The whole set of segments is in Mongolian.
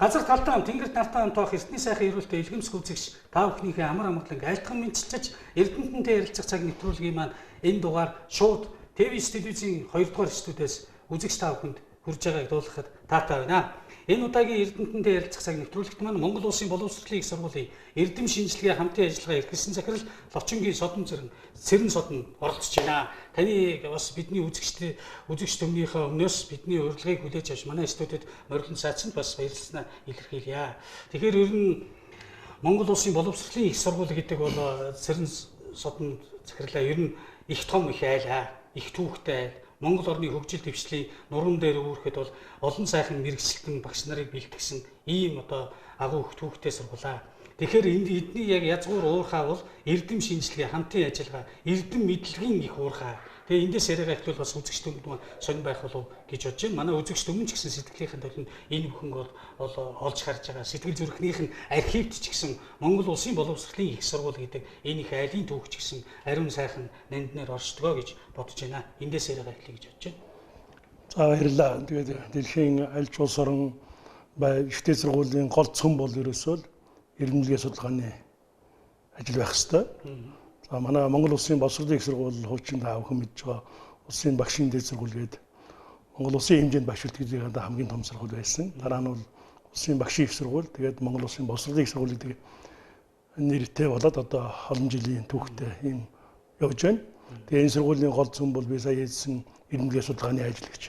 Газар талтай ам тэнгэр талтай ам тоох эртний сайхан эрүүлтэй илгэмсэх үзэгч та бүхнийхээ амар амгалан айлтхан мэдчилж Эрдэнэтэнтэй ярилцах цаг нэвтрүүлгийн маань энэ дугаар шууд ТV телевизийн 2 дугаар студиэс үзэгч та бүхэнд хүрж байгааг дуулгахад таатай байна. Энэ удаагийн Эрдэнэтэнтэй ярилцах цаг нэвтрүүлэгт маань Монгол Улсын боловсролын их сургуулийн эрдэм шинжилгээ хамтын ажиллагаа эрхэлсэн захирал Ловчингийн содон цэрэн содон оролцож байна. Таны бас бидний үзэгч төмнийхөө өмнөөс бидний урилгыг хүлээж авч манай студид морилон цаацанд бас баярлалаа илэрхийлье. Тэгэхээр ер нь Монгол Улсын боловсролын их сургууль гэдэг бол цэрэн содон захирлаа ер нь их том их айлаа, их түүхтэй айл. Монгол орны хөгжил дэвшлийн нуруунд дээр үүрэхэд бол олон сайхан мэрэгчлэн багш нарыг бэлтгэсэн ийм одоо агуу их түүхтэй сургуулаа. Тэгэхээр эдний яг язгуур уурхай бол эрдэм шинжилгээ хамтын ажиллагаа, эрдэм мэдлэгийн их уурхай. Тэгээ эндээс яриагаа ихлүүл бас үзэгч төмөнд маань сонир байх болов гэж бодож байна. Манай үзэгч төмөн ч гэсэн сэтгэлийнхэн төлөнд энэ бүхэн бол олж харж байгаа. Сэтгэл зүрхнийх нь архивт ч гэсэн Монгол Улсын боловсролын их сургууль гэдэг энэ их айлын түүх ч гэсэн ариун сайхан нанднаар оршдгоо гэж бодож байна. Эндээс яриагаа ихлэе гэж бодож байна. За баярлалаа. Тэгээд дэлхийн альч улс орон ихтэй сургуулийн гол цөм бол ерөөсөө эрдэмтдийн судалгааны ажил байх хэвээр. За манай Монгол Улсын боловсролын их сургууль хуучин та бүхэн мэдж байгаа улсын багшийн дээд сургууль гээд Монгол Улсын хэмжээнд багшилдаг хамгийн том сургууль байсан. Дараа нь бол улсын багшийн их сургууль, тэгээд Монгол Улсын боловсролын их сургууль гэдэг нэртэй болоод одоо олон жилийн түүхтэй юм явж байна. Тэгээд энэ сургуулийн гол зам бол би сая хэлсэн эрдэмтдийн судалгааны ажил гэж.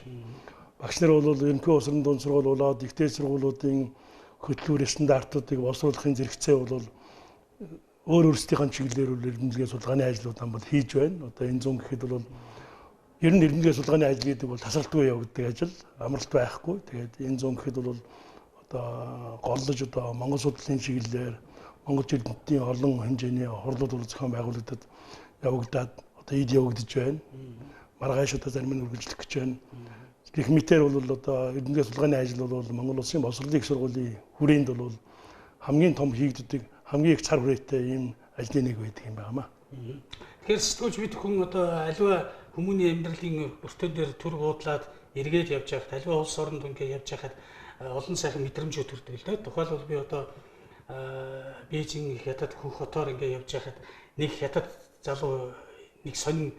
Багш нар бол ерөнхий улсын дунд сургууль болоод ихтэй сургуулиудын хөтлөөр стандартуудыг боловсруулахын зэрэгцээ бол өөр өөрсдийнхөө чиглэлээр эрдэмтдийн судалгааны ажлууд бол хийж байна. Одоо энэ зүүн гэхэд бол ер нь эрдэмтдийн судалгааны ажил гэдэг бол тасралтгүй явагддаг ажил, амралт байхгүй. Тэгээд энэ зүүн гэхэд бол одоо голлож одоо Монгол судлалын чиглэлээр Монгол эрдэмтдийн олон хэмжээний хурлууд зохион байгуулагдаад явагдаад одоо эд явагдаж байна. Маргааш одоо зарим нь үргэлжлэх гэж байна. Гэх мэтээр бол одоо эрдэмтдийн судалгааны ажил бол Монгол Улсын боловсролын их сургуулийн хүрээнд бол хамгийн том хийгддэг хамгийн их цар хүрээтэй ийм ажлын нэг байдаг юм байна. Тэгэхээр сэтгүүлч бид хүн одоо аливаа хүмүүний амьдралын өртөн дээр төр буудлаад эргээд явж байхад аливаа улс оронд ингээд явж байхад олон сайхан мэдрэмжүүд төрдөг л дээ. Тухайлбал би одоо Бээжин хятад хөх хотоор ингээд явж байхад нэг хятад залуу нэг сонин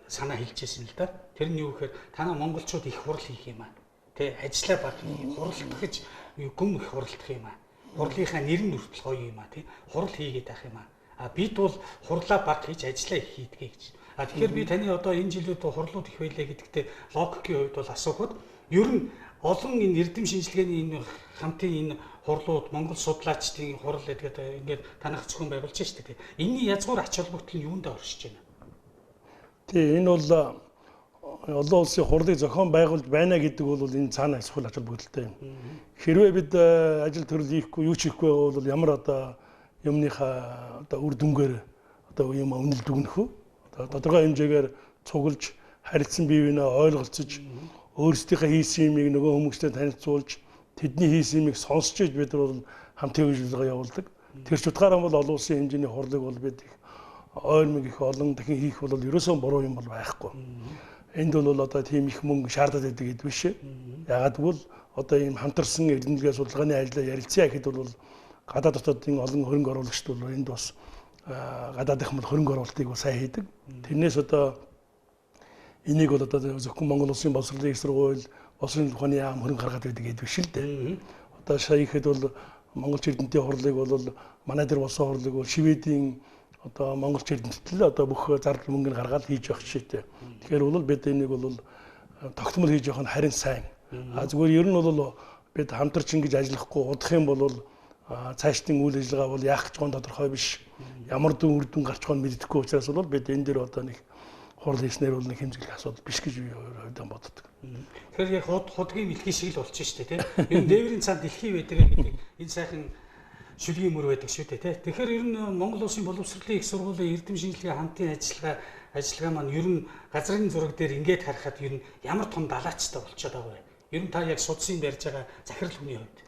санаа хэлжсэн л да. Тэр нь юу гэхээр танаа монголчууд их хурал хийх юм аа. Тэ ажиллаа баг хуралдах гэж гүн их хуралдах юм аа. Хурлынхаа нэр нь хүртэл гоё юм аа тий. Хурал хийгээд байх юм аа. А бид бол хурлаа баг хийж ажиллаа их хийдгээ гэж. А тэгэхээр би таны одоо энэ жилүүд хурлууд их байлаа гэдэгтээ логикийн хувьд бол асуухад ер нь олон энэ эрдэм шинжилгээний энэ хамтын энэ хурлууд Монгол судлаачдын хурал гэдэг ингээд танах зөвхөн байгуулж штэ тий. Энийн язгуур ач холбогдол нь юунд оршиж байна? Тий энэ бол олон улсын хурлыг зохион байгуулж байна гэдэг бол энэ цаана асуул ач холбогдолтой юм. Хэрвээ бид ажил төрөл хийхгүй юу ч хийхгүй бол ямар одоо юмныхаа одоо үр дүнгээр одоо юм үнэлт өгнөх үү? Одоо тодорхой хэмжээгээр цуглаж харилцсан бие биенээ ойлголцож өөрсдийнхөө хийсэн юмыг нөгөө хүмүүстэй танилцуулж тэдний хийсэн юмыг сонсч иж бид бол хамтын үйлчилгээ явуулдаг. Тэр ч утгаараа бол олон улсын хэмжээний хурлыг бол бид ойрмог их олон дахин хийх бол ерөөсөө буруу юм бол байхгүй. Энд бол одоо тийм их мөнгө шаардаад байдаг гэдэг биш ээ. Ягаад гэвэл одоо ийм хамтарсан эрдэмтдийн судалгааны ажлаа ярилцъя гэхэд бол гадаад дотоодын олон хөрөнгө оруулагчид бол энд бас гадаад их хөрөнгө оруулалтыг сайн хийдэг. Тэрнээс одоо энийг бол одоо зөвхөн Монгол Улсын боловсролын их сургууль, боловсролын ухааны яам хөрөнгө гаргаад байдаг гэдэг биш л дээ. Одоо сая ихэд бол Монгол эрдэмтдийн хурлыг бол манай дээр болсон хурлыг бол Шведийн одоо Монгол эрдэмтдэл одоо бүх зардал мөнгөнд гаргаад хийж явах жишээтэй. Тэгэхээр бол бид энийг бол тогтмол хийж явах нь харин сайн. Зүгээр ер нь бол бид хамтарч ингэж ажиллахгүй удах юм бол цаашдын үйл ажиллагаа бол яах гэж байгаа тодорхой биш. Ямар үр дүн гарч байгааг мэддэхгүй учраас бол бид энэ дээр одоо нэг хурал хийснээр бол нэг хэмжэглэх асуудал биш гэж би хувьдаа боддог. Тэгэхээр яг худгийн мэлхий шиг л болчих шүү дээ, тийм. Энэ дээврийн цаанд дэлхий байдаг гэдэг энэ сайхан шүлгийн мөр байдаг шүү дээ, тийм. Тэгэхээр ер нь Монгол Улсын боловсролын их сургуулийн эрдэм шинжилгээ хамтын ажиллагаа маань ер нь газрын зураг дээр ингээд харахад ер нь ямар том далаачтай болчиход байгаа вэ? Ер нь та яг судсын барьж байгаа захирал хүний хувьд.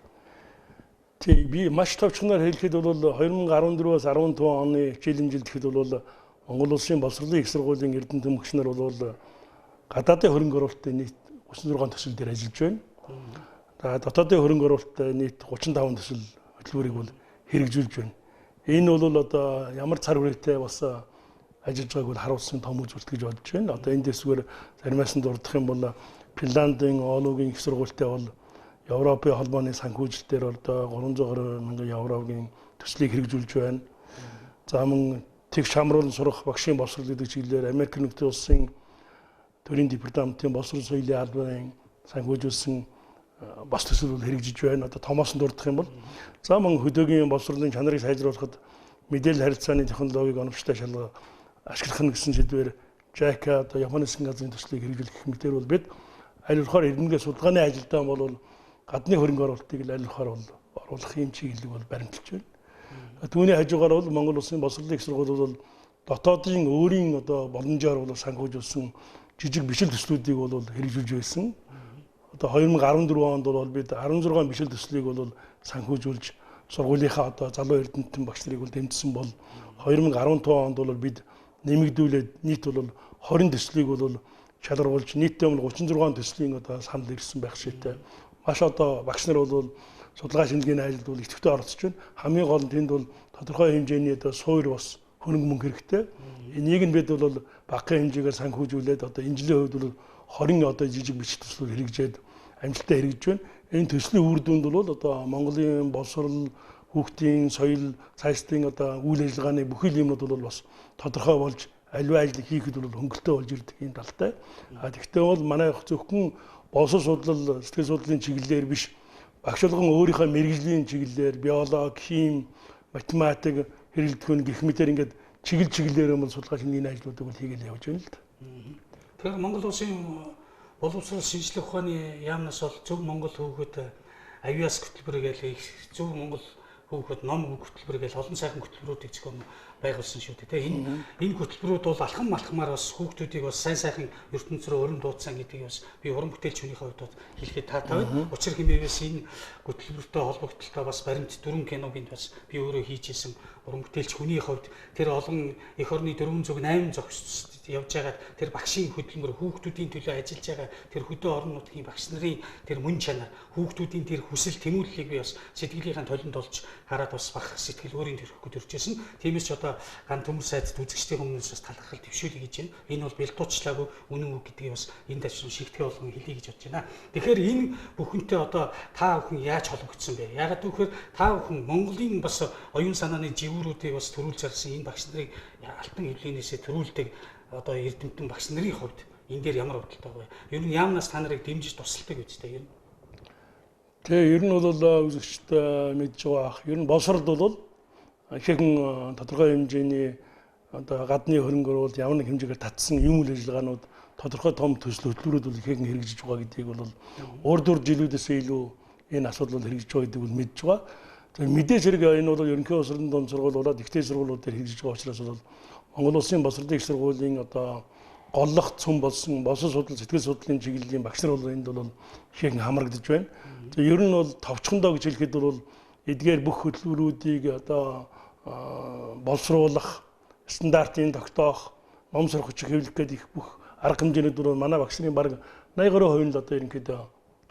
Тий, би маш товчхоноор хэлэхэд бол 2014-өөс 15 оны хичээлийн жил гэхэд бол Монгол Улсын боловсролын их сургуулийн эрдэнэ төмөгч нар бол гадаадын хөрөнгө оруулалтын нийт 36 төсөл дээр ажиллаж байна. За дотоодын хөрөнгө оруулалттай нийт 35 төсөл хөтөлбөрийг бол хэрэгжүүлж байна. Энэ бол одоо ямар цар хүрээтэй бас ажиллаж байгааг бол харуулсан том үзүүлэлт гэж бодож байна. Одоо энэ дэсвэр заримаас нь дурдах юм бол Финландын ООН-ийн их сургуультай бол Европын холбооны санхүүжилтээр одоо 320 мянган еврогийн төслийг хэрэгжүүлж байна. За мөн тэгш хамруулан сурах багшийн боловсрол гэдэг чиглэлээр Америк нэгдсэн улсын төрийн департаментын боловсрол соёлын албаны санхүүжүүлсэн бас төсөл бол хэрэгжиж байна. Одоо томоос нь дурдах юм бол за мөн хөдөөгийн боловсролын чанарыг сайжруулахад мэдээлэл харилцааны технологиг оновчтой шалгах ашиглах нь гэсэн сэдвээр JICA одоо Японы засгийн газрын төслийг хэрэгжүүлэх хэмжээр бол бид аль болохоор иргэнгээ судалгааны ажилдаа бол гадны хөрөнгө оруулалтыг аль болохоор бол оруулах юм чиглэлийг бол баримталж байна. Түүний хажуугаар бол Монгол Улсын боловсролын их сургууль бол дотоодын өөрийн одоо боломжоор бол санхүүжүүлсэн жижиг бишил төслүүдийг бол хэрэгжүүлж байсан. Одоо 2014 онд бол бид 16 бишил төслийг бол санхүүжүүлж сургуулийнхаа одоо залуу эрдэмтэн багш нарыг бол дэмжсэн бол 2015 онд бол бид нэмэгдүүлээд нийт бол 20 төслийг бол шалгаруулж нийтдээ 36 төслийн одоо санал ирсэн байх шийдтэй. Маш одоо багш нар бол судалгаа шинжилгээний ажилд бол идэвхтэй оролцож байна. Хамгийн гол нь тэнд бол тодорхой хэмжээний одоо суур бас хөрөнгө мөнгө хэрэгтэй. Энийг нь бид бол багахан хэмжээгээр санхүүжүүлээд одоо энэ жилийн хувьд бол 20 одоо жижиг бичиг төслүүд хэрэгжээд амжилттай хэрэгжиж байна. Энэ төслийн үр дүнд бол одоо Монголын боловсрол, хүүхдийн соёл, цаашдын одоо үйл ажиллагааны бүхэл юмнууд бол бас тодорхой болж аливаа ажлыг хийхэд бол хөнгөлөлтөө болж ирдэг юм талтай. Тэгэхдээ бол манай зөвхөн боловсрол судлал, сэтгэл судлалын чиглэлээр биш багш болгон өөрийнхөө мэрэгжлийн чиглэлээр биологи, хим, математик, хэрэглэдгүүн гэх мэтээр ингээд чиглэлээр юм судалгаа шинжилгээний ажлуудыг бол хийгээл явж байна л да. Тэгэхээр Монгол Улсын боловсрол шинжилгээ ухааны яамнаас бол зөв Монгол хүүхэд авиас хөтөлбөрийг их зөв Монгол хүүхэд ном хөтөлбөр гэж олон сайхан хөтөлбөрүүдийг зөвхөн байгуулсан шүү дээ. Энэ хөтөлбөрүүд бол алхам малхмаар бас хүүхдүүдийг бас сайн сайхан ертөнц рүү өрн дуудсан гэдгийг бас би уран бүтээлч хүнийхээ хувьд хэлэхэд таатай байна. Учир хэмээвээс энэ хөтөлбөртэй холбогдлолтой бас баримт 4 киногийн бас би өөрөө хийжсэн уран бүтээлч хүний хувьд тэр олон эх орны 408 зохисч явж байгаа тэр багшийн хөдөлмөр хүүхдүүдийн төлөө ажиллаж байгаа тэр хөдөө орон нутгийн багш нарын тэр мөн чанар хүүхдүүдийн тэр хүсэл тэмүүллийг би бас сэтгэлийнхаа толинд олж хараад бас бах сэтгэл өөрийн төрөхгүй төржсэн. Тиймээс ч одоо ган төмөр сайдд үзэгчдийн өмнөөс бас талархал төвшүүлье гэж байна. Энэ бол бэлдуучлаагүй үнэн үг гэдгийг бас энэ давчрын шигтгэе болгон хэлье гэж бодож байна. Тэгэхээр энэ бүхэнтэй одоо та бүхэн яаж холбогдсон бэ? Яагаад гэвэл та бүхэн Монголын бас оюун санааны живүүрүүдийг бас төрүүлж зарсан энэ багш нарыг алтан хэвлэлээсээ төрүүлдэг одоо эрдэмтэн багш нарын хувьд энэ дээр ямар бодолтой вэ? Ер нь яамнаас та нарыг дэмжиж тусалдаг үстэй ер нь. Тэгээ ер нь бол үзэгчд мэдж байгаа ах. Ер нь боловсролд бол ихэнх тодорхой хэмжээний одоо гадны хөрөнгө оруулалт ямар нэг хэмжээгээр татсан юм үйл ажиллагаанууд тодорхой том төсөл хөтөлбөрүүд бол ихэнх хэрэгжиж байгаа гэдгийг бол урд жилүүдээс илүү энэ асуудал бол хэрэгжиж байгаа гэдгийг бол мэдж байгаа. Тэгээ мэдээж хэрэг энэ бол ерөнхий боловсролын дунд сургууль болоод ихтэй сургуулиуд дээр хэрэгжиж байгаа учраас бол Монгол Улсын боловсролын их сургуулийн одоо голлох цөм болсон боловсрол судлал, сэтгэл судлалын чиглэлийн багш нар бол энд бол ихэнх хамрагдаж байна. Тэгээ ер нь бол товчхондоо гэж хэлэхэд бол эдгээр бүх хөтөлбөрүүдийг одоо боловсруулах, стандартын тогтоох, ном сурах хүчийг хэвлэх гэдэг их бүх арга хэмжээнүүд бол манай багш нарын бараг 80% нь одоо ерөнхийдөө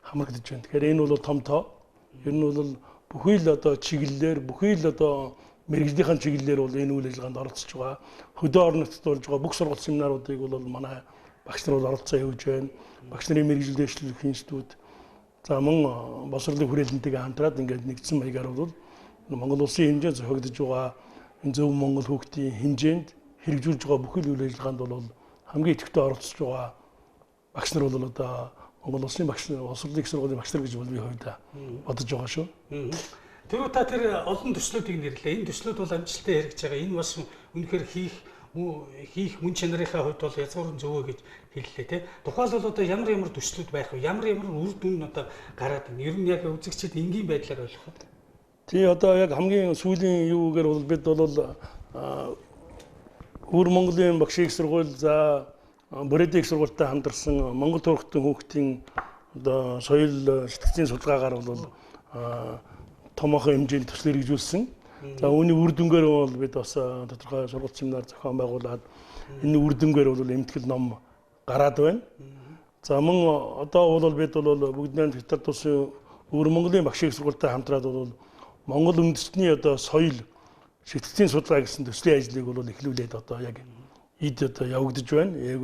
хамрагдаж байна. Тэгэхээр энэ бол том тоо. Ер нь бол бүхий л одоо чиглэлээр, бүхий л одоо мэрэгжлийнхэн чиглэлээр бол энэ үйл ажиллагаанд оролцож байгаа. Хөдөө орон нутгад болж байгаа бүх сургалт семинаруудыг бол манай багш нар бол оролцоо явуулж байна. Багш нарын мэрэгжил дэвшлэх институт за мөн боловсролын хүрээлэнтэйгээ хамтраад ингээд нэгдсэн маягаар бол Монгол Улсын хэмжээнд зохиогдож байгаа энэ зөв Монгол хүүхдийн хэмжээнд хэрэгжүүлж байгаа бүхэл үйл ажиллагаанд бол хамгийн идэвхтэй оролцож байгаа багш нар бол одоо Монгол Улсын багш нар, боловсролын их сургуулийн багш нар гэж бол би хувьдаа бодож байгаа шүү. Тэгвэл та тэр олон төслүүдийг нэрлээ. Энэ төслүүд бол амжилттай хэрэгжиж байгаа. Энэ бас үнэхээр хийх мөн чанарынхаа хувьд бол язгуурын зөвөө гэж хэллээ тий. Тухайлбал одоо ямар төслүүд байх вэ? Ямар үр дүн одоо гараад байна. Ер нь яг үзэгчид энгийн байдлаар ойлгох. Тий одоо яг хамгийн сүүлийн юугээр бол бид бол Өвөр Монголын багшийн их сургууль за Боридын их сургуультай хамтарсан Монгол төрхтөн хүүхдийн одоо соёл сэтгцийн судалгаагаар бол томоохон хэмжээний төсөл хэрэгжүүлсэн. За үүний үр дүнгээр бол бид бас тодорхой сургалт семинар зохион байгуулад энэ үр дүнгээр бол эмтгэл ном гараад байна. За мөн одоо бол бид бол бүгд найрамд Хятад улсын өвөр Монголын багш их сургуультай хамтраад бол Монгол үндэстний одоо соёл шитгэлийн судалгаа гэсэн төслийн ажлыг бол эхлүүлээд одоо яг эд одоо явагдаж байна. Яг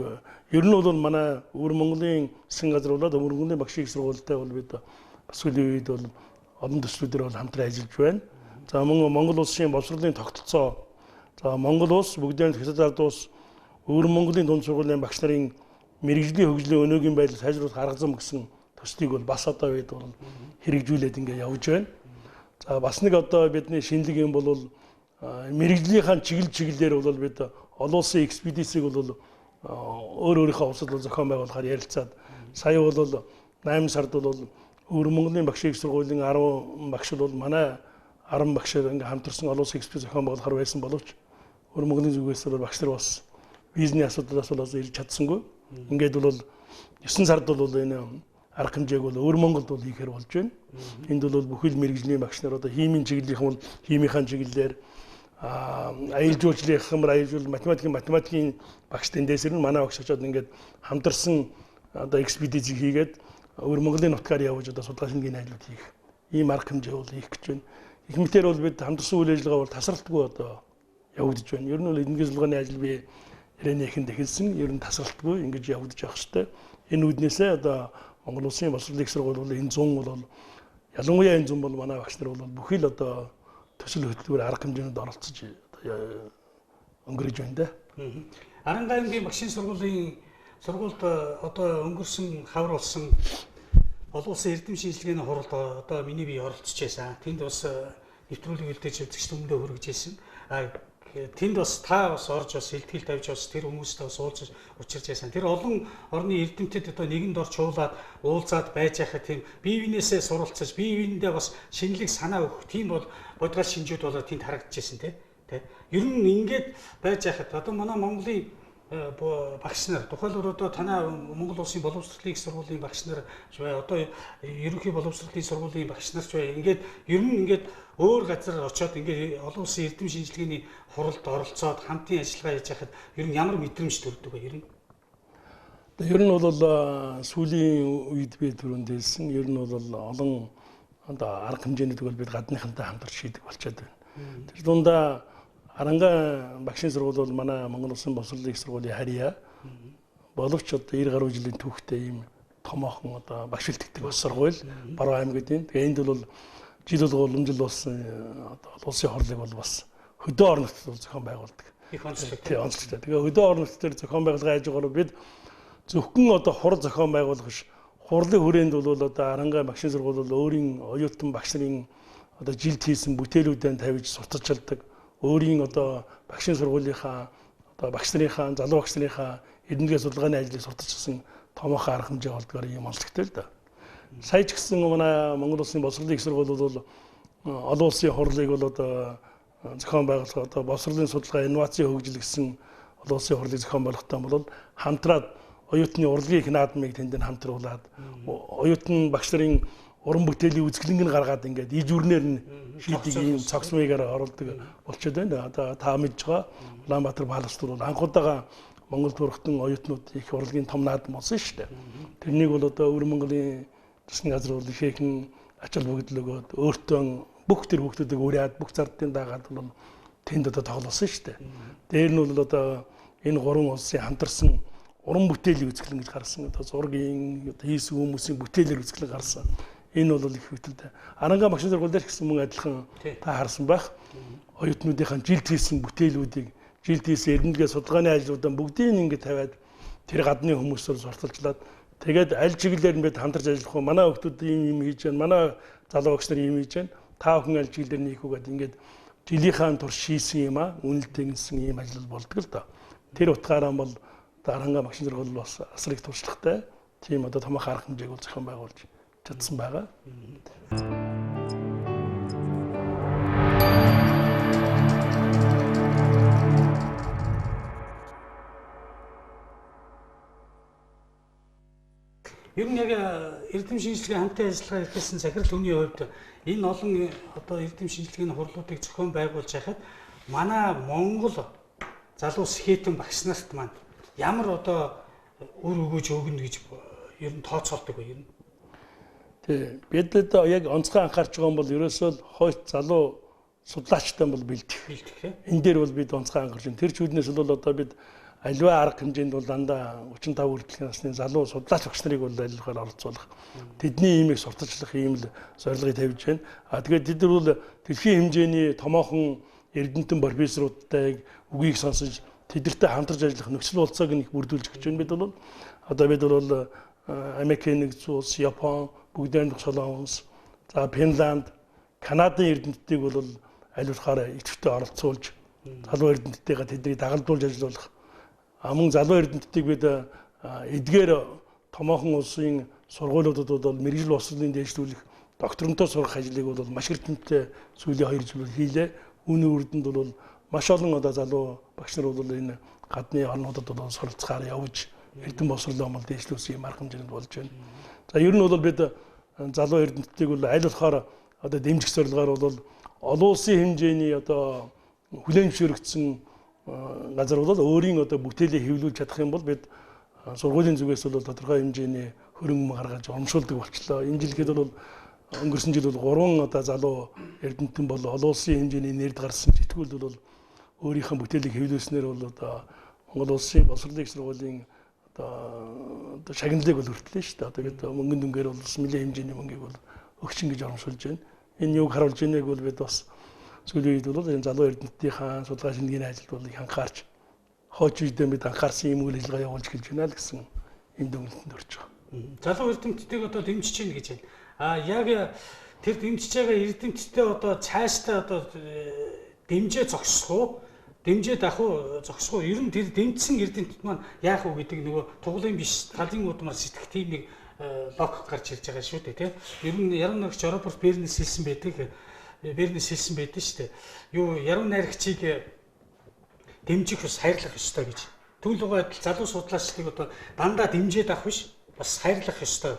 ер нь бол манай өвөр Монголын засгийн газар болоод өвөр Монголын багш их сургуультай бол бид бас үеийн үед бол олон төслүүдээр бол хамтран ажиллаж байна. За Монгол улсын боловсролын тогтолцоо, за Монгол улс бүгдийн хэсэг ард улс өвөр Монголын дунд сургуулийн багш нарын мэрэгжлийн хөгжлийн өнөөгийн байдал сайжруулах арга зам гэсэн төслийг бол бас одоо бид бол хэрэгжүүлээд ингээ явж байна. За бас нэг одоо бидний шинэлэг юм бол мэрэгжлийнхаа чиглэлээр бол бид олон улсын экспедицийг бол өөрийнхөө улсад бол зохион байгуулахаар ярилцаад сая бол 8 сард бол өвөр Монголын багш их сургуулийн 10 багш бол манай 10 багшаар ингээ хамтарсан олон улсын экспедиц зохион байгуулахаар байсан боловч өвөр Монголын зүгээс бол багш нар бас визний асуудлаас бол ирж чадсангүй. Ингээд бол 9 сард бол энэ арга хэмжээг бол өвөр Монголд бол хийхээр болж байна. Энд бол бүхэл мэрэгжлийн багш нар одоо химийн чиглэлийнхэн бол химийнхаа чиглэлээр аюул жуулчлалын хэмээр аюул жуул математикийн багш тэндээсэр нь манай багш очоод ингээд хамтарсан одоо экспедиц хийгээд өвөр Монголын нутгаар явж одоо судалгаа шингийн ажлууд хийх ийм арга хэмжээ бол хийх гэж байна. Их мэтээр бол бид хамтарсан үйл ажиллагаа бол тасралтгүй одоо явагдаж байна. Ер нь бол эдгээр судалгааны ажил би ирээнийхэн эхэлсэн, ер нь тасралтгүй ингэж явагдаж явах хэрэгтэй. Энэ үүднээсээ одоо Монгол улсын боловсролын их сургууль бол энэ 100 бол ялангуяа энэ 100 бол манай багш нар бол бүхэл одоо төсөл хөтөлбөр арга хэмжээнд оролцож одоо өнгөрөж байна да. Аранга аймгийн багшийн сургуульд одоо өнгөрсөн хавар болсон олон улсын эрдэм шинжилгээний хуралд одоо миний бие оролцож байсан. Тэнд бас нэвтрүүлэг үлдээж үзэгч төмөндөө хүргэж байсан. Тэнд бас та бас орж бас илтгэл тавьж бас тэр хүмүүстэй бас уулзаж учирч байсан. Тэр олон орны эрдэмтэд одоо нэгэнд орч уулаад уулзаад байж байхад тийм бие биенээсээ суралцаж бие биендээ бас шинэлэг санаа өгөх тийм бол бодгал шинжүүд болоод тэнд харагдаж байсан тий. Ер нь ингээд байж байхад одоо манай Монголын багш нар тухайлбал одоо танай Монгол улсын боловсролын их сургуулийн багш нар одоо ерөнхий боловсролын сургуулийн багш нар ингээд ер нь ингээд өөр газар очиод ингээд олон улсын эрдэм шинжилгээний хуралд оролцоод хамтын ажиллагаа хийж байхад ер нь ямар мэдрэмж төрдөг вэ ер нь? Ер нь бол сүүлийн үед би түрүүнд хэлсэн ер нь бол олон одоо арга хэмжээнд бол бид гадныхантай хамтарч шийдэг болчиход байна. Тэр дундаа Аранга багшийн сургууль бол манай Монгол улсын боловсролын их сургуулийн харьяа боловч одоо 90 гаруй жилийн түүхтэй ийм томоохон одоо багш илтгэдэг бас сургууль Баруун аймагын. Тэгээ энд бол жил болгоо уламжил болсон одоо улсын хурлыг бол бас хөдөө орон нутгад бол зохион байгуулдаг. Их онцлог. Тэгээ онцлогтой. Тэгээ хөдөө орон нутгаар зохион байгуулгын хажуугаар бид зөвхөн одоо хурал зохион байгуулах биш хурлын хүрээнд бол одоо Аранга багшийн сургууль бол өөрийн оюутан багш нарын одоо жилд хийсэн бүтээлүүдээр тавьж сурталчилдаг. Өөрийн одоо багшийн сургуулийнхаа одоо багш нарынхаа залуу багш нарынхаа эднэрийн судалгааны ажлыг сурталчилсан томоохон арга хэмжээ болдгоор юм онцлогтой л да. Сая ч гэсэн манай Монгол улсын боловсролын их сургууль бол олон улсын хурлыг бол одоо зохион байгуулах одоо боловсролын судалгаа инновацийн хөгжил гэсэн олон улсын хурлыг зохион байгуулахтаа бол хамтраад оюутны урлагийн их наадмыг тэнд хамтруулад оюутан багш нарын уран бүтээлийн үзэсгэлэнг нь гаргаад ингээд ижүүрнээр нь шийдэг ийм цогцмыгаар оруулдаг болчиход байна. Одоо та мэдж байгаа Улаанбаатар Паласт бол анхудаага Монгол төрхтөн оюутнууд их урлагийн том наадам болсон шүү дээ. Тэрнийг бол одоо өвөр Монголын засгийн газар бол ихээхэн ачаал бүгдэл өгөөд өөртөө бүх тэр хүмүүсийг уриад бүх зардын дагаад бол тэнд одоо тоглосон шүү дээ. Дээр нь бол одоо энэ гурван улсын хамтарсан уран бүтээлийн үзэсгэлэн гэж гарсан. Одоо зургийн одоо хийсэн хүмүүсийн бүтээлээр үзэсгэлэн гарсан. Энэ бол их хөтөлтэй. Аранга багшийн сургууль дээр гэсэн мөн адилхан та харсан байх. Оюутнуудынхаа жилд хийсэн бүтээлүүдийг жилд хийсэн эрдэмтгий судалгааны ажлуудаа бүгдийг ингээд тавиад тэр гадны хүмүүсээр сурталчлаад тэгээд аль чиглэлээр нь бид хамтарч ажиллах вэ? Манай хүмүүс ийм хийж байна. Манай залуу багш нар ийм хийж байна. Та бүхэн аль чиглэлээр нь хийх үгээд ингээд жилийнхаа турш шийсэн юм аа. Үнэлдэг гэсэн ийм ажил болдог л доо. Тэр утгаараа бол Аранга багшийн сургууль бас асар их туршлагатай. Тийм одоо томоохон арга хэмжээг бол зохион байгуулж чадсан байгаа. Ер нь яг эрдэм шинжилгээ хамтын ажиллагаа эрхэлсэн захирал хүний хувьд энэ олон одоо эрдэм шинжилгээний хурлуудыг зохион байгуулж байхад манай Монгол залуу сэхэтэн багш нарт маань ямар одоо үр өгөөж өгнө гэж ер нь тооцоолдог вэ ер нь? Тий. Бид одоо яг онцгой анхаарч байгаа юм бол ерөөсөө хойд залуу судлаачтай бол бэлдэх. Бэлтгэх. Энэ дээр бол бид онцгой анхаарч байна. Тэр чүүднээс бол одоо бид аливаа арга хэмжээнд бол дандаа 35 хүртэлх насны залуу судлаач багш нарыг бол айлхаар оролцуулах. Тэдний имийг сурталчлах ийм л зорилгыг тавьж байна. Тэгээд тэд нар бол дэлхийн хэмжээний томоохон эрдэмтэн профессоруудтай үгийг сонсож тэдэртэй хамтарч ажиллах нөхцөл болцоог нэг бүрдүүлж гэж байна. Бид бол Америкийн нэгдсэн улс, Япон, бүгдээр Солонгос, за Финланд, Канадын эрдэмтдийг бол айлхаар идэвхтэй оролцуулж залуу эрдэмтдтэйгээ тэднийг дагалдуулж ажиллах. Мөн залуу эрдэмтдийг бид эдгээр томоохон улсын сургуулиудад бол мэрэгжил боловсролын дэвшлүүлэх докторонтой сурах ажлыг бол маш эрдэмтдээ сүүлийн 2 жилээр хийлээ. Үүний үрдэнд бол маш олон одоо залуу багш нар бол энэ гадны орнуудад бол суралцахаар явж эрдэм боловсролын амлалт дэвшлүүлсэн юм арга хэмжээнд болж байна. За ер нь бол бид залуу эрдэмтдийг бол аль болохоор одоо дэмжих зорилгоор бол олон улсын хэмжээний одоо хүлээн зөвшөөрөгдсөн газар бол өөрийн одоо бүтээлээ хэвлүүлж чадах юм бол бид сургуулийн зүгээс бол тодорхой хэмжээний хөрөнгө гаргаж урамшуулдаг болчлоо. Энэ жилгээд бол өнгөрсөн жил бол 3 одоо залуу эрдэмтэн бол олон улсын хэмжээний нэрд гарсан сэтгүүлд бол өөрийнхөө бүтээлийг хэвлүүлснээр бол одоо Монгол улсын боловсролын сургуулийн одоо шагналыг бол хүртлээ шүү дээ. Тэгээд мөнгөнд дүнгээр бол нэлээд хэмжээний мөнгийг бол өгчин гэж урамшуулж байна. Энэ юуг харуулж байгааг бол бид бас сүүлийн үед бол энэ залуу эрдэмтдийн судалгаа шингийн ажилд бол их анхаарч хойч үедээ бид анхаарсан юм үйл ажиллагаа явуулж гэлж байна л гэсэн юм дүгнэлтэнд орж байгаа. Залуу эрдэмтдийг одоо дэмжиж чинь гэж байна. Яг тэр дэмжиж байгаа эрдэмтдээ одоо цаашдаа одоо дэмжээ зогсох уу? Дэмжээд ах уу зогсох уу? Ер нь тэр дэмжсэн эрдэмтд маань яах вэ гэдэг нөгөө туглын биш талын удмаар сэтгэх тийм нэг логик гарч ирж байгаа шүү дээ, тийм. Ер нь яруу найрагч Роберт Бернс хэлсэн байдаг. Бернс хэлсэн байдаг шүү дээ. Юу яруу найрагчийг дэмжих ус хайрлах ёстой гэж. Түүний адил залуу судлаачдыг одоо дандаа дэмжээд авах биш, бас хайрлах ёстой.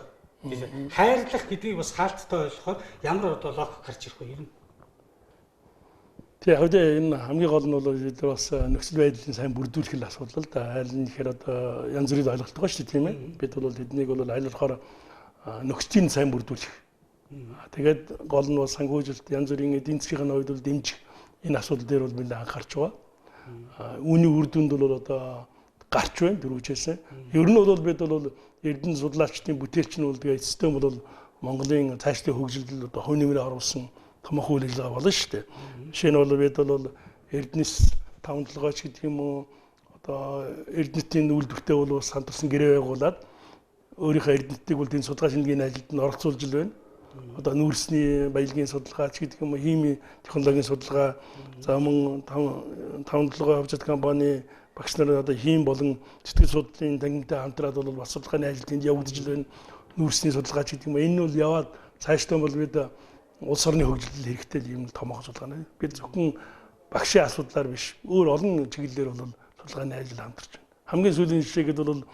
Хайрлах гэдгийг бас хаалттай ойлгохоор ямар одоо логик гарч ирэх вэ ер нь? Тэгээ яг энэ хамгийн гол нь бол бид бас нөхцөл байдлын сайн бүрдүүлэх л асуудал л да. Айл нь ихээр одоо янз бүрийн ойлголт байгаа шүү дээ, тийм ээ. Бид бол тэднийг бол айл болохоор нөхцөлийн сайн бүрдүүлэх. Тэгээд гол нь бол санхүүжилт янз бүрийн эдийн засгийн хувьд бол дэмжих энэ асуудал дээр бол нэлээд анхаарч байгаа. Үүний үр дүнд бол одоо гарч байна дөрвчээсээ. Ер нь бол бид бол эрдэнэ судлаачдын бүтээлч нь бол тэгээд систем бол Монголын цаашлын хөгжилд одоо хувь нэмрээ оруулсан томоохон үйл ажиллагаа болно шүү дээ. Жишээ нь бол бид бол эрдэнэс тавталгаач гэдэг юм уу одоо эрдэнэтийн үйлдвэртэй бол хамтарсан гэрээ байгуулад өөрийнхөө эрдэнэтийг бол энэ судалгаа шинжилгээний ажилд нь оролцуулж л байна. Одоо нүүрсний баялагын судалгаач гэдэг юм уу хими технологийн судалгаа за мөн тавталгаа авч чадсан компани багш нар одоо хим болон сэтгэл судлалын тангимтай хамтраад бол бас судалгааны ажилд энд явагдаж л байна. Нүүрсний судалгаач гэдэг юм уу энэ нь бол яваад цаашдаа бол бид улс орны хөгжил хэрэгтэй юм томоохон судалгаа. Бид зөвхөн багшийн асуудлаар биш өөр олон чиглэлээр бол судалгааны ажил хамтарч байна. Хамгийн сүүлийн жишээгээд бол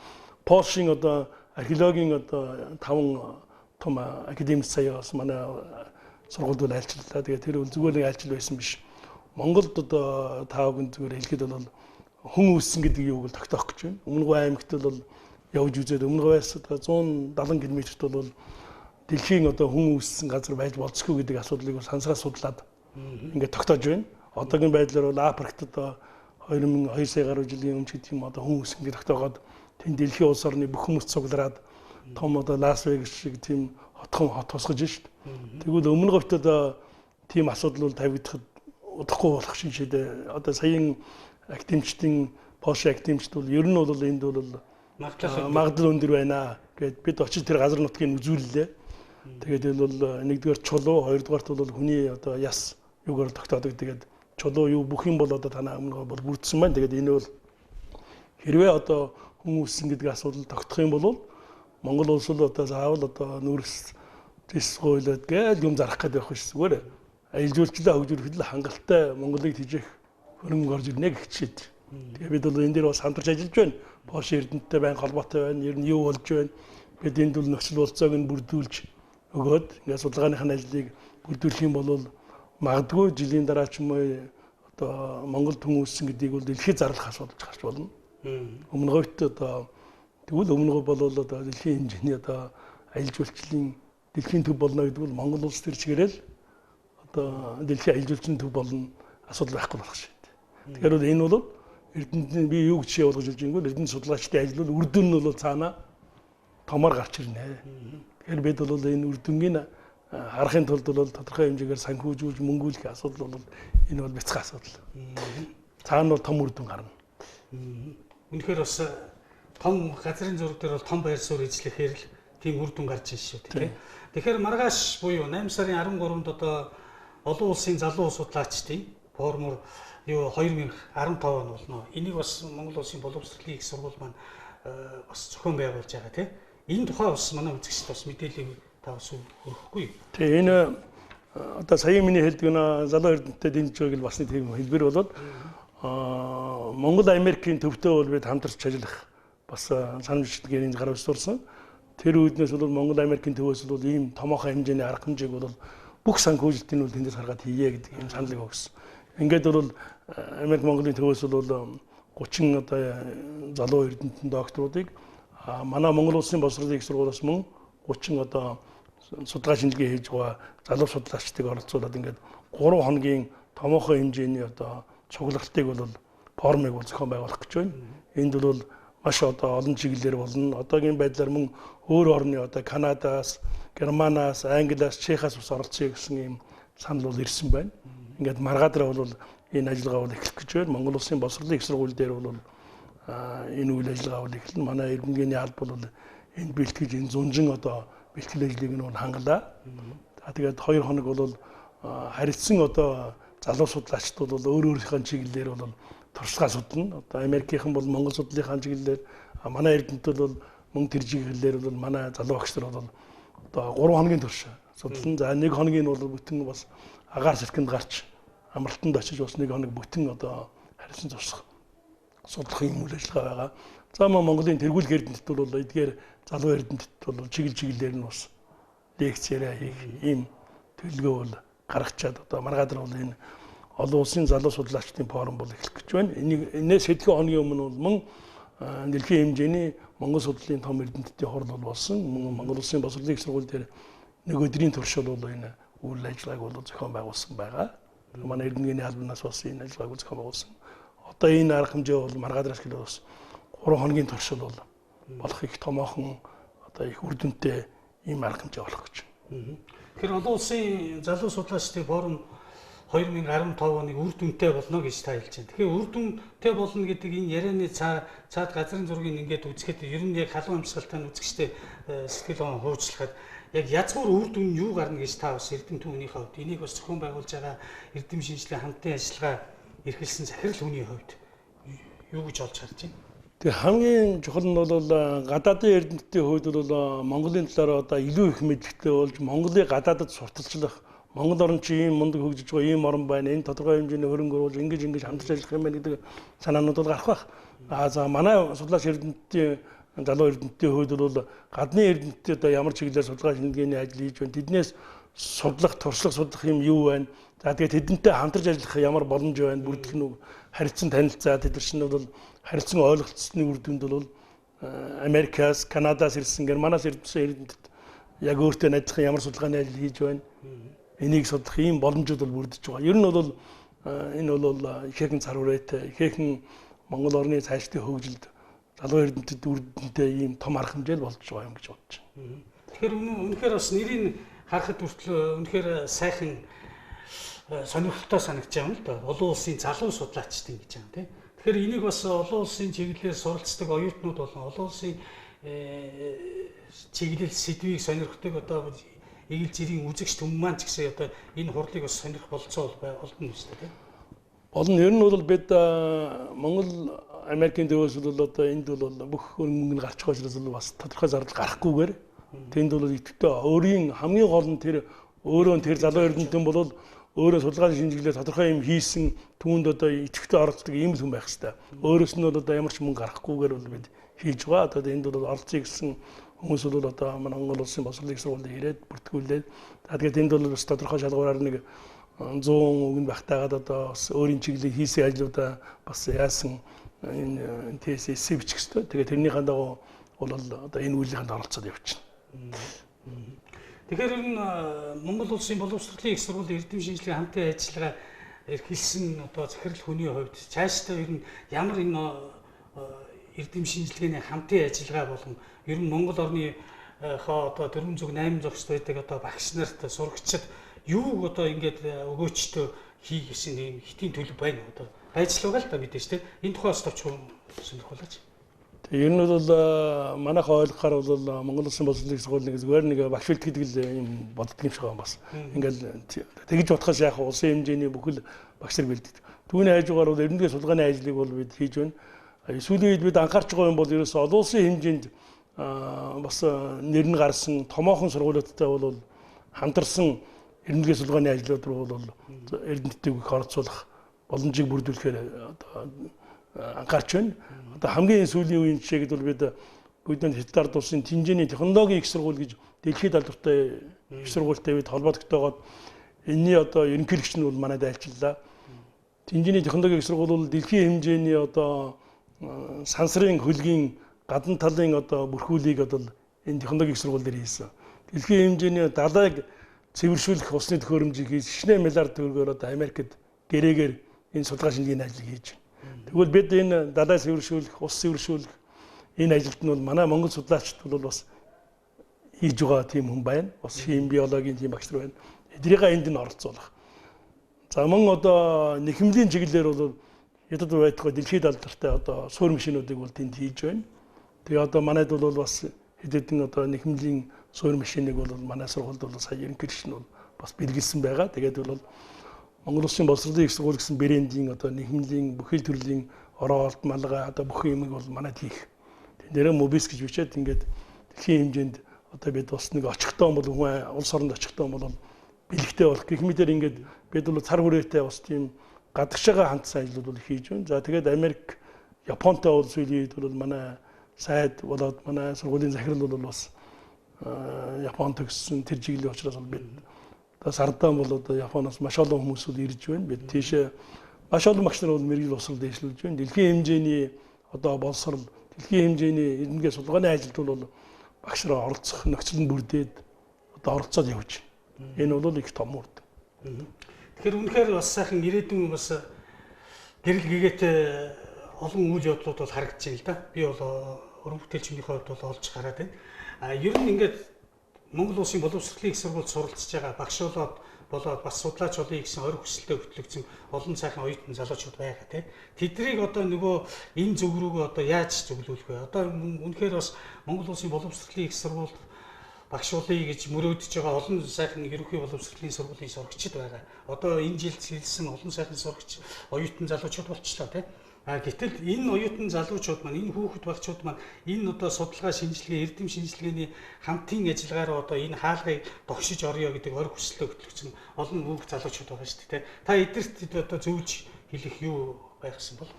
Польшийн одоо археологийн одоо 5 том академик сая бас манай сургуульд бол айлчлалаа. Тэгээд тэр зүгээр нэг айлчлал байсан биш. Монголд одоо таагийн зүгээр хэлэхэд бол хүн үүссэн гэдэг юуг тогтоох гэж байна. Өмнөгөө аймагт бол явж үзээд өмнөгөөс одоо 170 км-т бол дэлхийн одоо хүн үүссэн газар байж болцгүй гэдэг асуудлыг сансраа судлаад ингээд тогтоож байна. Одоогийн байдлаар бол Африкт одоо 2002 сая гаруй жилийн өмнө гэдэг юм одоо хүн үүсгэн гэж тогтоогоод тэн дэлхийн улс орны бүх хүмүүс цуглараад том одоо Лас Вегас шиг тийм хотхон хот тусгаж шít. Тэгвэл өмнө говьт одоо тийм асуудал бол тавигдахад удахгүй болох шинжтэй. Одоо саяын академичдын Польшийн академичд бол ер нь бол энд бол магадлал өндөр байна гэд бид очиж тэр газар нутгийг үзүүллээ. Тэгээд бол нэгдүгээр чулуу, хоёрдугаарт бол хүний одоо яс юугаар тогтоодог. Тэгээд чулуу юу бүх юм бол одоо танаа өмнө бол бүрдсэн байна. Тэгээд энэ бол хэрвээ одоо хүн үүссэн гэдэг асуудал тогтох юм бол Монгол улс бол одоо заавал одоо нүүрс зэс гойлоод гээл юм зарах гэдэг байх биш зүгээр. Аялал жуулчлалаа хөгжүүлэхэд хангалттай Монголыг тижээх хөрөнгө орж ирнэ гэх чийд. Тэгээд бид бол энэ дээр бас хамтарч ажиллаж байна. Польш эрдэнэттэй байна, холбоотой байна. Ер нь юу болж байна? Бид энд бол нөхцөл болцоог нь бүрдүүлж өгөөд ингээд судалгааныхын ажлыг бүрдүүлэх юм бол магадгүй жилийн дараа ч юм уу одоо Монголд хүн үүссэн гэдгийг бол дэлхийд зарлах асуудал гарч болно. Өмнө говьт одоо тэгвэл өмнө говь бол одоо дэлхийн хэмжээний одоо аялал жуулчлалын дэлхийн төв болно гэдэг бол Монгол улс төр чигээрэл одоо дэлхийн аялал жуулчлалын төв болно асуудал байхгүй болох шээ. Тэгэхээр бол энэ бол Эрдэнэтийн би юу гэж явуулж хэлж байгаа юм Эрдэнэт судлаачдын ажил бол үр дүн нь бол цаана томоор гарч ирнэ. Тэгэхээр бид бол энэ үр дүнгийн харахын тулд бол тодорхой хэмжээгээр санхүүжүүлж мөнгүүлэх асуудал бол энэ бол бяцхан асуудал. Цаана бол том үр дүн гарна. Үнэхээр бас том газрын зураг дээр бол том байр суурь эзлэхээр л тийм үр дүн гарч ирж шүү дээ. Тэгэхээр маргааш буюу 8 сарын 13-нд одоо олон улсын залуу судлаачдын форумор 2015 он болно. Энийг бас Монгол улсын боловсролын их сургууль маань бас зохион байгуулж байгаа тийм. Энэ тухай бас манай үзэгчд бас мэдээлэл та бас өгөхгүй. Тэгээ энэ одоо сая миний хэлдэг нэ залуу эрдэнэтэй дэмжиж байгааг бас нэг тийм хэлбэр болоод Монгол Америкийн төвтэй бол бид хамтарч ажиллах бас санал бичлэгийн гараа өсөрсөн. Тэр үеднээс бол Монгол Америкийн төвөөс бол ийм томоохон хэмжээний арга хэмжээг бол бүх санхүүжилтийн үйл тэндээс гаргаад хийе гэдэг юм саналыг өгсөн. Ингээд бол Америк Монголын төвөөс бол 30 одоо залуу эрдэмтэн докторуудыг манай Монгол улсын боловсролын их сургуулиас мөн 30 одоо судалгаа шинжилгээ хийж байгаа залуу судлаачдыг оролцуулаад ингээд 3 хоногийн томоохон хэмжээний одоо цуглалтыг бол форумыг бол зохион байгуулах гэж байна. Энд бол маш одоо олон чиглэлээр болно. Одоогийн байдлаар мөн өөр орны одоо Канадаас, Германаас, Англиас, Чехаас ус оролцъё гэсэн ийм санал бол ирсэн байна. Ингээд маргаадраа бол энэ ажиллагаа бол эхлэх гэж байна. Монгол улсын боловсролын их сургууль дээр бол энэ үйл ажиллагаа бол эхэлнэ. Манай иргэнгийн алба бол энэ бэлтгэж энэ зунжин одоо бэлтгэл ажлыг нь бол хангалаа. Тэгээд 2 хоног бол харилцсан одоо залуу судлаачдууд бол өөр өөрийнхөө чиглэлээр бол туршлага судална. Одоо Америкийнхан бол Монгол судлалынхаа чиглэлээр манай эрдэмтэд бол мөн тэр чиглэлээр бол манай залуу багш нар бол одоо 3 хоногийн турш судална. За 1 хоногийн бол бүтэн бас агаар сэрхэнд гарч амралтанд очиж бас 1 хоног бүтэн одоо харилцан зурсах судлах юм үйл ажиллагаа байгаа. За Монголын тэргүүлэх эрдэмтэд бол эдгээр залуу эрдэмтэд бол чиглэлээр нь бас лекцээрээ хийх ийм төлөвлөгөө бол гаргачаад одоо маргаадар бол энэ олон улсын залуу судлаачдын форум бол эхлэх гэж байна. Энээс хэдхэн хоногийн өмнө бол мөн дэлхийн хэмжээний Монгол судлалын том эрдэмтдийн хурал бол болсон. Монгол улсын боловсролын их сургууль дээр нэг өдрийн туршид бол энэ үйл ажиллагааг бол зохион байгуулсан байгаа. Манай эрдэмтний албанаас бас энэ ажиллагааг зохион байгуулсан. Одоо энэ арга хэмжээ бол маргаадраас эхлээд бас 3 хоногийн туршид бол болох их томоохон одоо их үр дүнтэй ийм арга хэмжээ болох гэж байна. Тэгэхээр олон улсын залуу судлаачдын форум 2015 оныг үр дүнтэй болно гэж та хэлж байна. Тэгэхээр үр дүнтэй болно гэдэг энэ ярианы цаад газрын зургийг ингээд үзэхэд ер нь яг халуун амьсгалтай үзэгчтэй сэтгэл хуучлагад яг язгуур үр дүн юу гарна гэж та бас эрдэм түүний хувьд энийг бас зохион байгуулж байгаа эрдэм шинжилгээ хамтын ажиллагаа эрхэлсэн захирал хүний хувьд юу гэж олж харж байна? Тэгээ хамгийн чухал нь бол гадаадын эрдэмтдийн хувьд бол Монголын талаар одоо илүү их мэдлэгтэй болж Монголыг гадаадд сурталчлах Монгол орн чи ийм мундаг хөгжиж байгаа ийм орн байна. Энэ тодорхой хэмжээний хөрөнгө оруулж ингэж хамтарч ажиллах юм байна гэдэг санаанууд бол гарах байх. За манай судлаач эрдэмтдийн залуу эрдэмтдийн хувьд бол гадны эрдэмтдүүд ямар чиглэлээр судалгаа шинжилгээний ажил хийж байна. Тэднээс судлах, туршлага судлах юм юу байна? За тэгээд тэдэнтэй хамтарч ажиллах ямар боломж байна? Бүрдэх нь харилцан танилцаа тэд чинь бол харилцан ойлголцсны үр дүнд бол Америкаас, Канадаас ирсэн, Германаас ирсэн эрдэмтэд яг өөртөө найзах ямар судалгааны ажил хийж байна? Энийг судлах ийм боломжууд бол бүрдэж байгаа. Ер нь бол энэ бол ихээхэн цар хүрээтэй, ихээхэн Монгол орны цаашдын хөгжилд залуу эрдэмтэд үр дүнтэй ийм том арга хэмжээ болж байгаа юм гэж бодож байна. Тэгэхээр үнэхээр бас нэрийг харахад хүртэл үнэхээр сайхан сонирхолтой санагдаж байгаа юм л да. Олон улсын залуу судлаачдын гэж байгаа тийм. Тэгэхээр энийг бас олон улсын чиглэлээр суралцдаг оюутнууд болон олон улсын чиглэл сэдвийг сонирхдаг одоо эгэл зэрийн үзэгч түмэн маань ч гэсэн одоо энэ хурлыг бас сонирх болцоо олдно шүү дээ. Болно. Ер нь бол бид Монгол Америкийн төвөөс бол одоо энд бол бүх хөрөнгө гарч байгаа учраас бас тодорхой зардал гарахгүйгээр тэнд бол идэвхтэй өөрийн хамгийн гол нь тэр өөрөө тэр залуу эрдэмтэн бол өөрөө судалгааны шинжилгээ тодорхой юм хийсэн түүнд одоо идэвхтэй оролцдог ийм л хүн байх хэрэгтэй. Өөрөөс нь бол одоо ямар ч мөнгө гарахгүйгээр бол бид хийж байгаа. Одоо энд бол оролцъё гэсэн хүмүүс бол одоо Монгол улсын боловсролын их сургуульд ирээд бүртгүүлээд тэгээд энд бол бас тодорхой шалгуураар нэг 100 өгн багтаагаад одоо бас өөрийн чиглэлийн хийсэн ажлуудаа бас яасан энэ TSS бичих хэрэгтэй. Тэгээд тэрнийхэн дагуу бол одоо энэ үйлийнхэнд оролцоод явчихна. Тэгэхээр ер нь Монгол улсын боловсролын их сургуулийн эрдэм шинжилгээ хамтын ажиллагаа эрхэлсэн одоо захирал хүний хувьд цаашдаа ер нь ямар энэ эрдэм шинжилгээний хамтын ажиллагаа болон ер нь Монгол орны одоо 400 800 байдаг одоо багш нарт сурагчид юу одоо ингээд өгөөчтөө хий гэсэн ийм хитийн төлөв байна одоо ажиллагаа л та мэдээж тийм энэ тухайс товч сонирхолооч. Ер нь бол манайх ойлгохоор бол Монгол улсын боловсролын сургуулийн зүгээр нэг багш бэлтгэдэг л юм боддог юм шиг байна бас. Ингээл тэгж бодохоос яг улсын хэмжээний бүхэл багш нар бэлддэг. Түүний хажуугаар бол эрдэнэгийн судалгааны ажлыг бол бид хийж байна. Сүүлийн үед бид анхаарч байгаа юм бол ерөөсөө олон улсын хэмжээнд бас нэр нь гарсан томоохон сургуулиудтай бол хамтарсан эрдэнэгийн судалгааны ажлууд руу бол эрдэнэтийг их оролцуулах боломжийг бүрдүүлэхээр одоо анхаарч байна. Одоо хамгийн сүүлийн үеийн жишээгэд бол бид бүгд Хятад улсын Тинжээний технологийн их сургууль гэж дэлхийд алдартай их сургуультай бид холбогдтойгоод энэний одоо ерөнхийлөгч нь бол манайд айлчиллаа. Тинжээний технологийн их сургууль бол дэлхийн хэмжээний одоо сансрын хөлгийн гадна талын одоо бүрхүүлийг одоо энэ технологийн их сургууль дээр хийсэн. Дэлхийн хэмжээний далайг цэвэршүүлэх усны төхөөрөмжийг 9 миллиард төгрөгөөр одоо Америкт гэрээгээр энэ судалгаа шинжилгээний ажлыг хийж байна. Тэгвэл бид энэ далай цэвэршүүлэх, ус цэвэршүүлэх энэ ажилд нь бол манай Монгол судлаачид бол бас хийж байгаа тийм хүн байна. Бас хим биологийн тийм багш нар байна. Эдрийг энд нь оролцуулах. За мөн одоо нэхэмлийн чиглэлээр бол ядад байдаг дэлхийд алдартай одоо суур машинуудыг бол тэнд хийж байна. Тэгээ одоо манайд бол бас хэд хэдэн одоо нэхэмлийн суур машиныг бол манай сургуульд бол сая ерөнхийлөгч нь бол бас бэлгэлсэн байгаа. Тэгээд бол Монгол улсын боловсролын их сургууль гэсэн брендийн одоо нэхэмлийн бүхэл төрлийн оролт малгай одоо бүх юмыг бол манайд хийх. Тэндээрээ мобис гэж бичээд ингээд дэлхийн хэмжээнд одоо бид бас нэг очихтой бол хүн улс оронд очихтой бол бэлэгтэй болох гэх мэтэр ингээд бид бол цар хүрээтэй бас тийм гадагшаага хандсан ажлууд бол хийж байна. За тэгээд Америк, Японтой бол сүүлийн үед бол манай сайд болоод манай сургуулийн захирал бол бас Японд төгссөн тэр чиглэлийн учраас бид сардаан бол одоо Японоос маш олон хүмүүс бол ирж байна. Бид тийшээ маш олон багш нар бол мэрэгжил боловсрол дэвшлүүлж байна. Дэлхийн хэмжээний одоо боловсрол, дэлхийн хэмжээний эрдэнэгийн судалгааны ажилд бол багш нар оролцох нөхцөл нь бүрдээд одоо оролцоод явж байна. Энэ бол их том үрд. Тэгэхээр үнэхээр бас сайхан ирээдүйн бас гэрэл гэгээтэй олон үйл явдлууд бол харагдаж байна л да. Би бол уран бүтээлчмийн хувьд бол олж хараад байна. Ер нь ингээд Монгол улсын боловсролын их сургуульд суралцж байгаа багш болоод бас судлаач олъё гэсэн орой хүсэлтэд хөтлөгдсөн олон сайхан оюутан залуучууд байгаа тийм. Тэднийг одоо нөгөө энэ зөв рүүгээ одоо яаж зөвлөвлөх вэ? Одоо үнэхээр бас Монгол улсын боловсролын их сургуульд багш болъё гэж мөрөөдөж байгаа олон сайхан ерөнхий боловсролын сургуулийн сурагчид байгаа. Одоо энэ жилд хэлсэн олон сайхан сурагч оюутан залуучууд болчихлоо тийм. Гэтэл энэ оюутан залуучууд маань энэ хүүхэд багчууд маань энэ одоо судалгаа шинжилгээ, эрдэм шинжилгээний хамтын ажиллагаараа одоо энэ хаалгыг тогшиж орё гэдэг орой хүсэлтэд хөтлөгдсөн олон хүүхэд залуучууд байгаа шүү дээ. Та эдгээрт одоо зөвж хэлэх юу байгсан бол?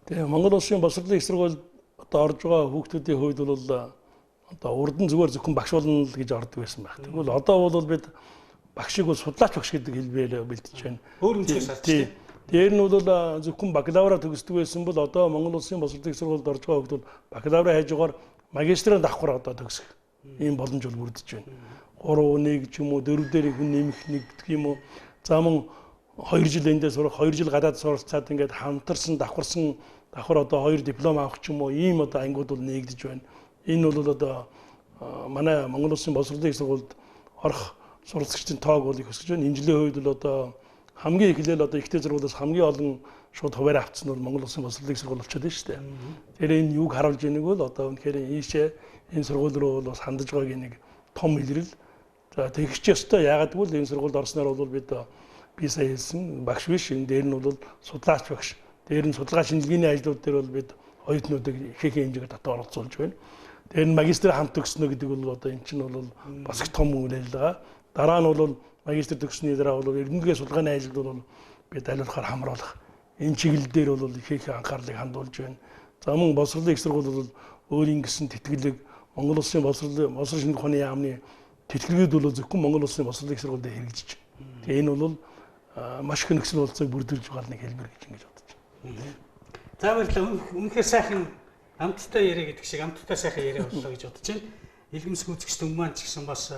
Тэгээ Монгол улсын боловсролын их сургуульд одоо орж байгаа хүүхдүүдийн хувьд бол одоо урд нь зүгээр зөвхөн багш болно л гэж ордог байсан байх. Тэгвэл одоо бол бид багшийг бол судлаач багш гэдэг хэлбэрээр бэлдэж байна. Өөр үнцгээс харж тийм. Дээр нь бол зөвхөн бакалавра төгсдөг байсан бол одоо Монгол улсын боловсролын их сургуульд орж байгаа хүмүүс бол бакалавра хайжгаар магистрийн давхар одоо төгсөх ийм боломж бол бүрдэж байна. 3-1 ч юм уу 4 дээр хүн нэмэх нэг гэх юм уу. За мөн 2 жил эндээ сурах, 2 жил гадаад суралцаад ингээд хамтарсан давхар одоо 2 диплом авах ч юм уу ийм одоо ангууд бол нэгдэж байна. Энэ бол одоо манай Монгол улсын боловсролын их сургуульд орох суралцагчдын тоог бол их өсөж байна. Энэ жилийн хувьд бол одоо хамгийн эхлээл одоо ихтэй сургуулиас хамгийн олон шууд хуваар авцсан бол Монгол улсын боловсролын сургууль болчиход байна шүү дээ. Тэр энэ юуг харуулж байгааг бол одоо үнэхээр ийшээ энэ сургууль руу бол бас хандаж байгаагийн нэг том илрэл. За тэгэж ёстой яагаад гэвэл энэ сургуульд орсноор бол бид би сая хэлсэн багш биш энэ дээр нь бол судлаач багш. Дээр нь судалгаа шинжилгээний ажлууд дээр бол бид оюутнуудыг ихээхэн хэмжээгээр татвар оролцуулж байна. Тэр нь магистр хамт төгснө гэдэг бол одоо эн чинь бол бас их том үйл ажиллагаа. Дараа нь бол магистр төгссөний дараа бол эрдэнэгийн судалгааны ажилд бол бид аливаахаар хамруулах энэ чиглэл дээр бол их анхаарлыг хандуулж байна. За мөн боловсролын их сургууль бол өөрийн гэсэн тэтгэлэг Монгол улсын боловсролын шинжилгээ ухааны яамны тэтгэлгүүд бол зөвхөн Монгол улсын боловсролын их сургуульд хэрэгжиж байна. Тэгээ энэ бол маш их нөхцөл болцоог бүрдүүлж байгаа нэг хэлбэр гэж ингэж бодож байна. За баярлалаа. Үнэхээр сайхан амттай яриа гэдэг шиг амттай сайхан яриа боллоо гэж бодож байна. Илгэмс гүйцэгчдэн маань ч гэсэн бас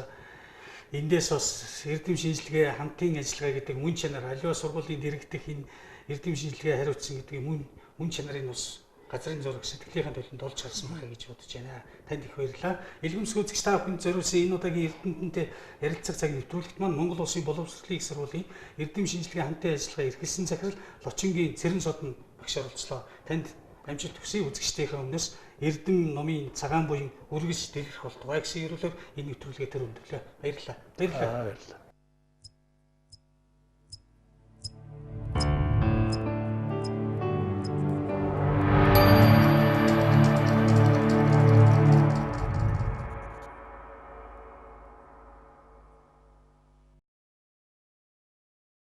эндээс бас эрдэм шинжилгээ хамтын ажиллагаа гэдэг мөн чанар аливаа сургуулийн дэргэдэх энэ эрдэм шинжилгээ хариуцсан гэдэг мөн чанарын бас газрын зураг сэтгэлийнхэн төлөнд олж харсан байна гэж бодож байна. Танд их баярлалаа. Илгэмсг үзэгч та бүхэнд зориулсан энэ удаагийн Эрдэмтэнтэй ярилцах цаг нэвтрүүлэгт маань Монгол Улсын боловсролын их сургуулийн эрдэм шинжилгээ хамтын ажиллагаа эрхэлсэн захирал Лочингийн Цэрэн Содон багш оролцлоо. Танд амжилт хүсье. Үзэгчдийнхээ өмнөөс эрдэм номын цагаан буян үргэлж дэлгэрэх болтугай гэсэн ерөөлөөр энэ нэвтрүүлгээ төр өндөрлөө. Баярлалаа. Баярлалаа.